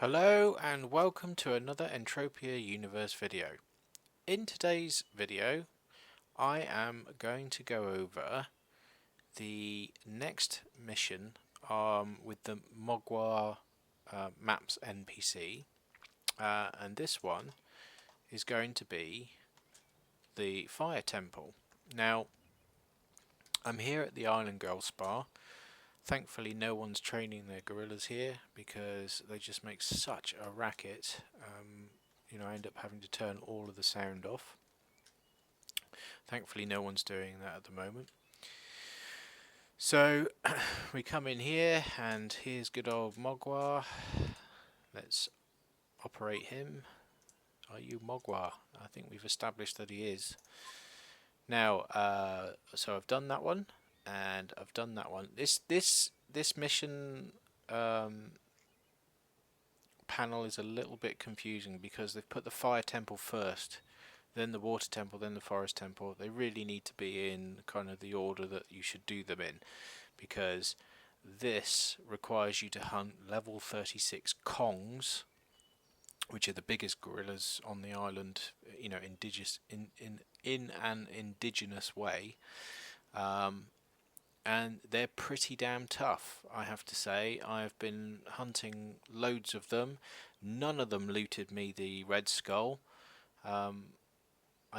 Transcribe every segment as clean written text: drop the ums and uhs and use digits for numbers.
Hello and welcome to another Entropia Universe video. In today's video I am going to go over the next mission with the Mowgla Maps NPC, and this one is going to be the Fire Temple. Now I'm here at the Island Girl Spa. Thankfully no one's training their gorillas here because they just make such a racket. I end up having to turn all of the sound off. Thankfully no one's doing that at the moment. So we come in here and here's good old Mowgla. Let's operate him. Are you Mowgla? I think we've established that he is. Now, so I've done that one. And I've done that one. This mission panel is a little bit confusing because they've put the fire temple first, then the water temple, then the forest temple. They really need to be in kind of the order that you should do them in, because this requires you to hunt level 36 Kongs, which are the biggest gorillas on the island, in an indigenous way. And they're pretty damn tough, I have to say. I've been hunting loads of them. None of them looted me the red skull. I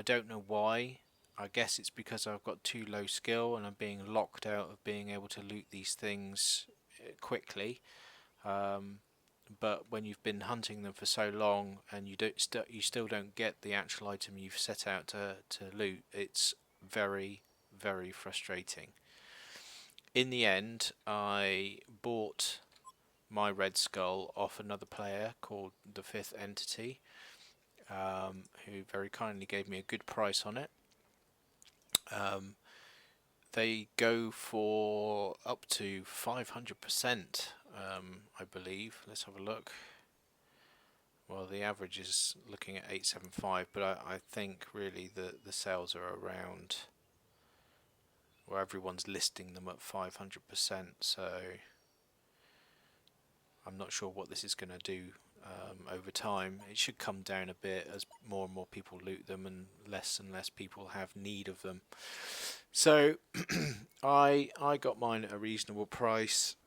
don't know why. I guess it's because I've got too low skill and I'm being locked out of being able to loot these things quickly. But when you've been hunting them for so long and you still don't get the actual item you've set out to loot, it's very, very frustrating. In the end, I bought my red skull off another player called the Fifth Entity, who very kindly gave me a good price on it. They go for up to 500%, I believe. Let's have a look. Well, the average is looking at 875, but I think really the sales are around, where everyone's listing them at 500%, so I'm not sure what this is going to do over time. It should come down a bit as more and more people loot them and less people have need of them. So I got mine at a reasonable price.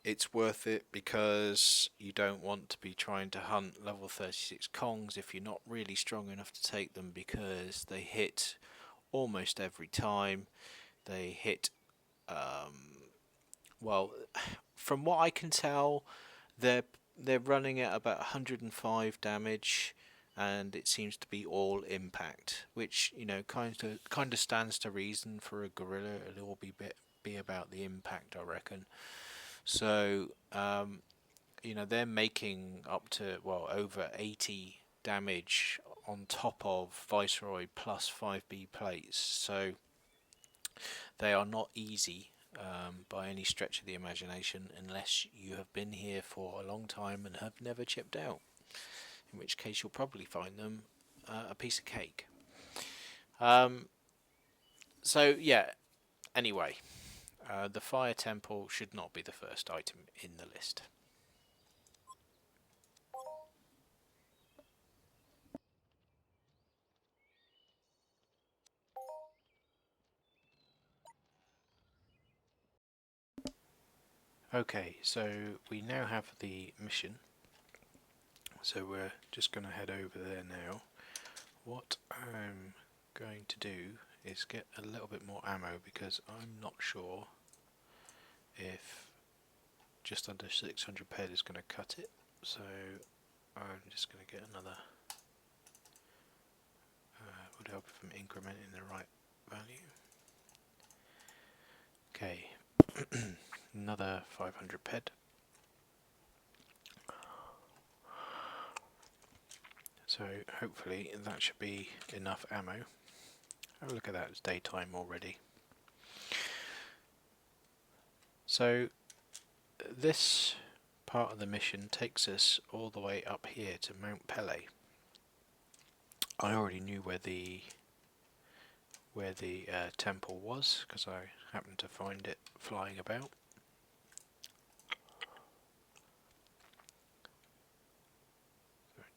It's worth it because you don't want to be trying to hunt level 36 Kongs if you're not really strong enough to take them, because they hit almost every time. They hit, well, from what I can tell, they're running at about 105 damage, and it seems to be all impact, which kind of stands to reason for a gorilla. It'll all be about the impact, I reckon. So they're making up to over 80 damage on top of Viceroy plus 5B plates. So they are not easy by any stretch of the imagination, unless you have been here for a long time and have never chipped out, in which case you'll probably find them a piece of cake. So yeah, anyway, the fire temple should not be the first item in the list. Okay, so we now have the mission, so we're just going to head over there now. What I'm going to do is get a little bit more ammo, because I'm not sure if just under 600 ped is going to cut it, so I'm just going to get another. Would help if I'm incrementing the right value. Okay, another 500 ped. So hopefully that should be enough ammo. Oh, look at that, it's daytime already. So this part of the mission takes us all the way up here to Mount Pele. I already knew where the temple was, because I happened to find it flying about.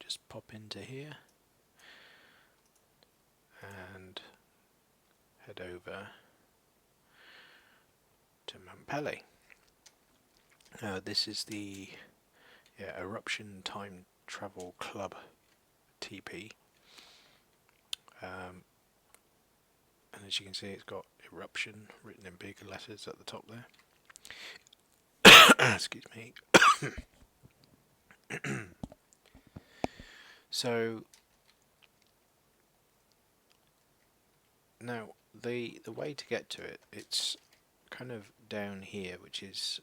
just pop into here and head over to Mampelli. This is the Eruption Time Travel Club TP, and as you can see, it's got Eruption written in big letters at the top there. Excuse me. So now the way to get to it, it's kind of down here, which is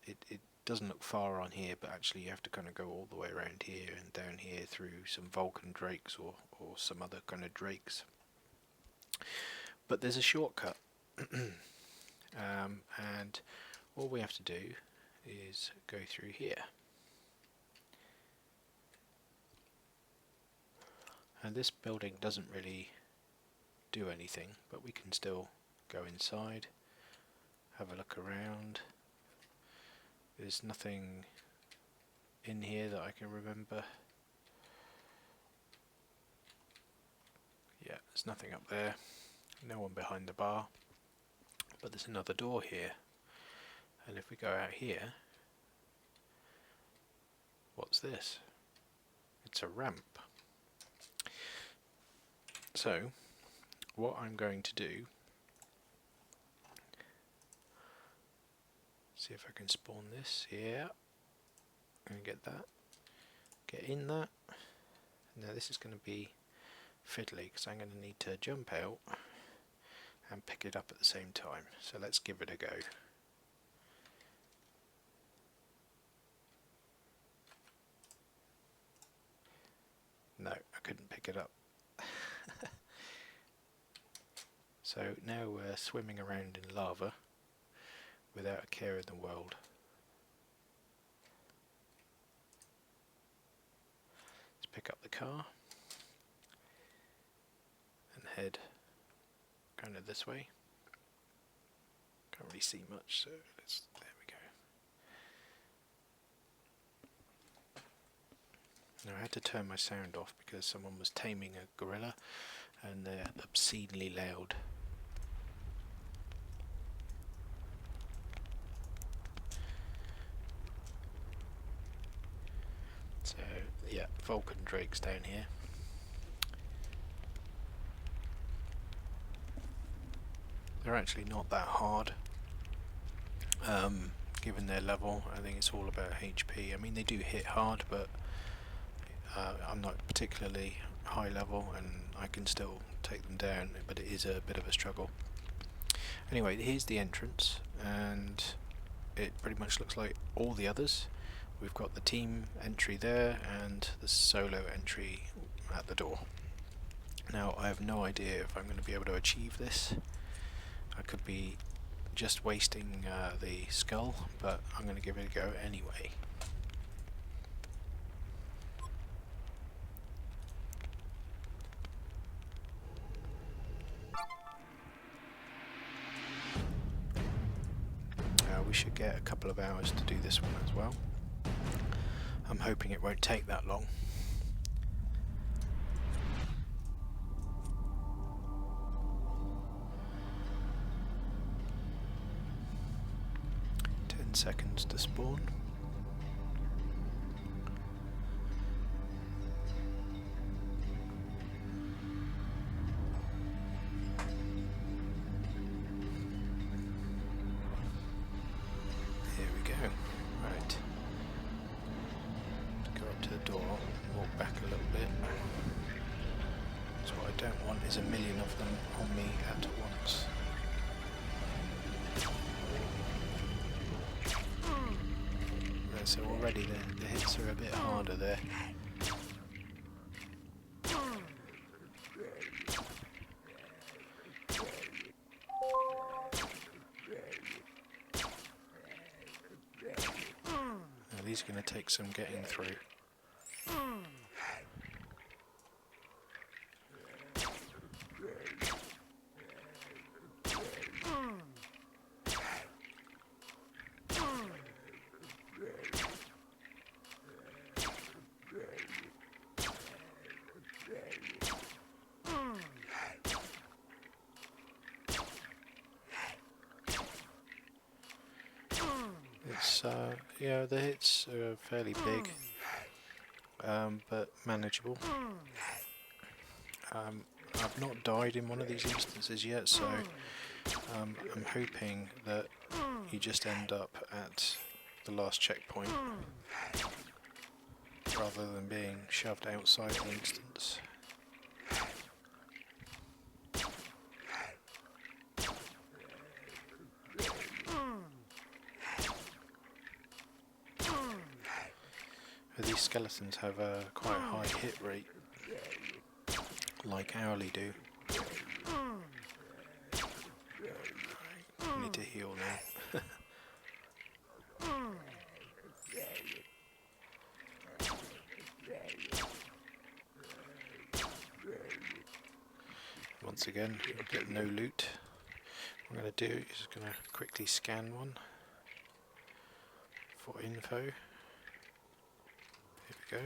it doesn't look far on here, but actually you have to kind of go all the way around here and down here through some Vulcan drakes or some other kind of drakes. But there's a shortcut, and all we have to do is go through here. And this building doesn't really do anything, but we can still go inside, have a look around. There's nothing in here that I can remember. Yeah, there's nothing up there. No one behind the bar. But there's another door here. And if we go out here, what's this? It's a ramp. So, what I'm going to do, see if I can spawn this. Yeah, I'm going to get that. Get in that. Now this is going to be fiddly because I'm going to need to jump out and pick it up at the same time. So let's give it a go. No, I couldn't pick it up. So now we're swimming around in lava without a care in the world. Let's pick up the car and head kind of this way. Can't really see much, so there we go. Now I had to turn my sound off because someone was taming a gorilla and they're obscenely loud. So yeah, Vulcan drakes down here. They're actually not that hard, given their level. I think it's all about HP. I mean, they do hit hard, but I'm not particularly high level and I can still take them down, but it is a bit of a struggle. Anyway, here's the entrance, and it pretty much looks like all the others. We've got the team entry there and the solo entry at the door. Now I have no idea if I'm going to be able to achieve this. I could be just wasting the skull, but I'm going to give it a go anyway. We should get a couple of hours to do this one as well. I'm hoping it won't take that long. Seconds to spawn. Here we go. Right. Go up to the door, walk back a little bit. So what I don't want is a million of them on me at once. So already the hits are a bit harder there. Now these are going to take some getting through. It's yeah, the hits are fairly big, but manageable. I've not died in one of these instances yet, so I'm hoping that you just end up at the last checkpoint rather than being shoved outside the instance. These skeletons have a quite high hit rate, like Owly do. I need to heal now. Once again, we'll get no loot. What I'm going to do is going to quickly scan one for info. Here we go.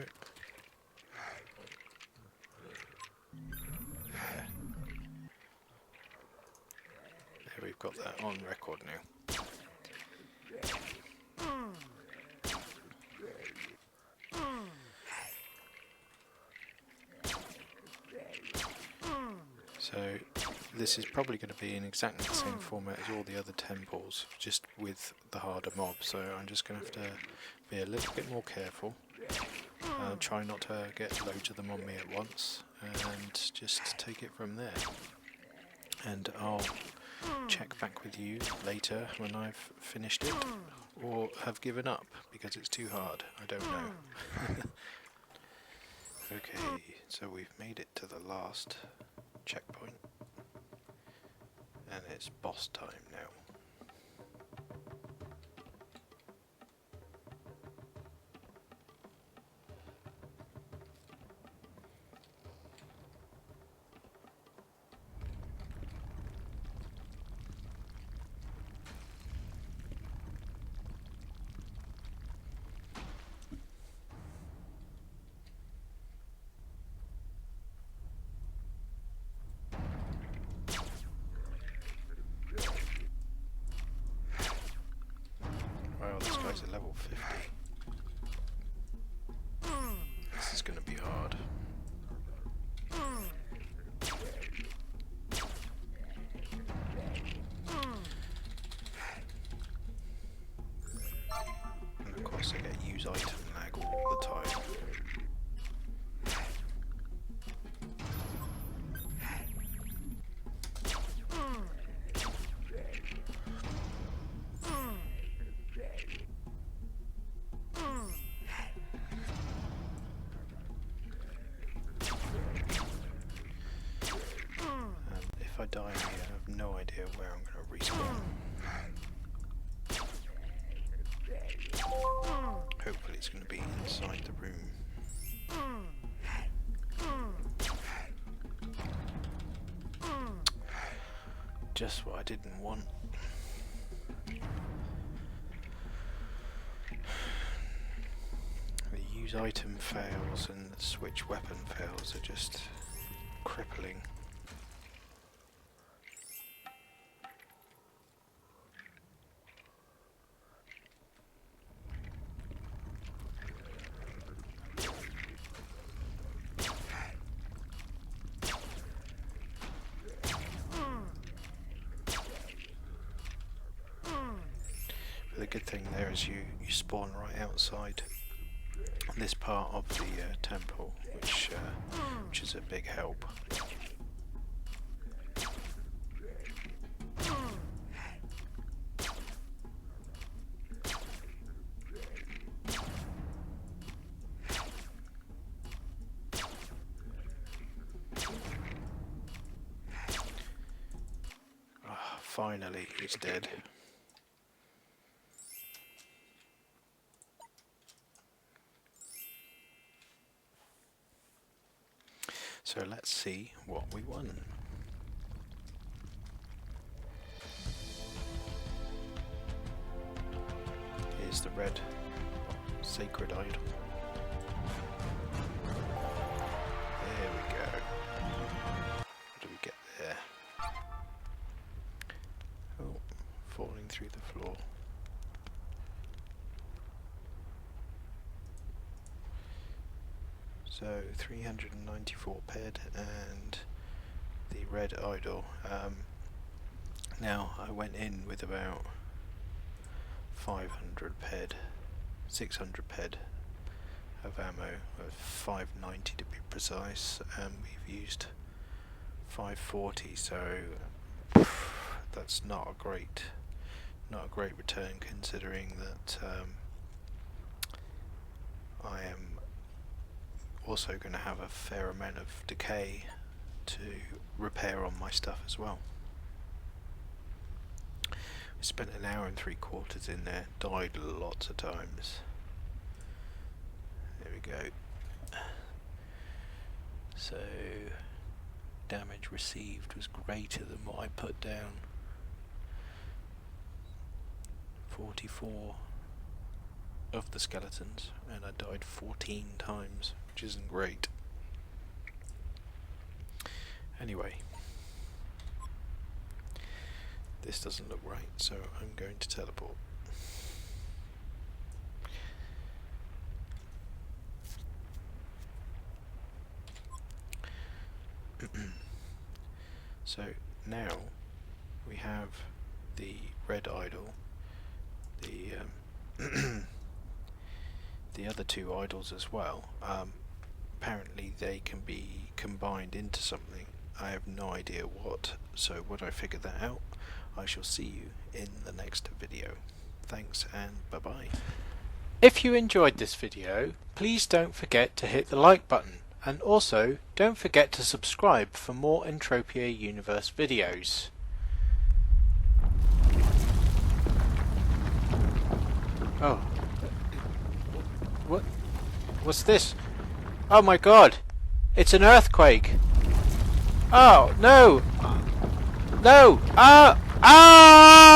There we've got that on record now. So this is probably going to be in exactly the same format as all the other temples, just with the harder mobs, so I'm just going to have to be a little bit more careful. Try not to get loads of them on me at once, and just take it from there. And I'll check back with you later when I've finished it, or have given up because it's too hard. I don't know. Okay, so we've made it to the last checkpoint, and it's boss time now. Wow, this guy's a level 50. This is going to be hard. And of course I get use item lag all the time. If I die here, I have no idea where I'm going to respawn. Hopefully it's going to be inside the room. Just what I didn't want. The use item fails and the switch weapon fails are just crippling. But the good thing there is you spawn right outside this part of the temple, which is a big help. Finally, he's dead. So let's see what we won. Here's the red sacred idol. There we go. What do we get there? Oh, falling through the floor. So 394 ped and the red idol. Now I went in with about 500 ped, 600 ped of ammo, 590 to be precise, and we've used 540, so that's not a great return, considering that I am also going to have a fair amount of decay to repair on my stuff as well. We spent an hour and 3/4 in there, died lots of times. There we go. So damage received was greater than what I put down. 44 of the skeletons, and I died 14 times, which isn't great. Anyway, this doesn't look right, so I'm going to teleport. So now we have the red idol, the the other two idols as well. Apparently they can be combined into something. I have no idea what, so when I figure that out, I shall see you in the next video. Thanks and bye bye. If you enjoyed this video, please don't forget to hit the like button, and also don't forget to subscribe for more Entropia Universe videos. Oh. What's this? Oh my god! It's an earthquake! Oh, no! No! Ah! Ah!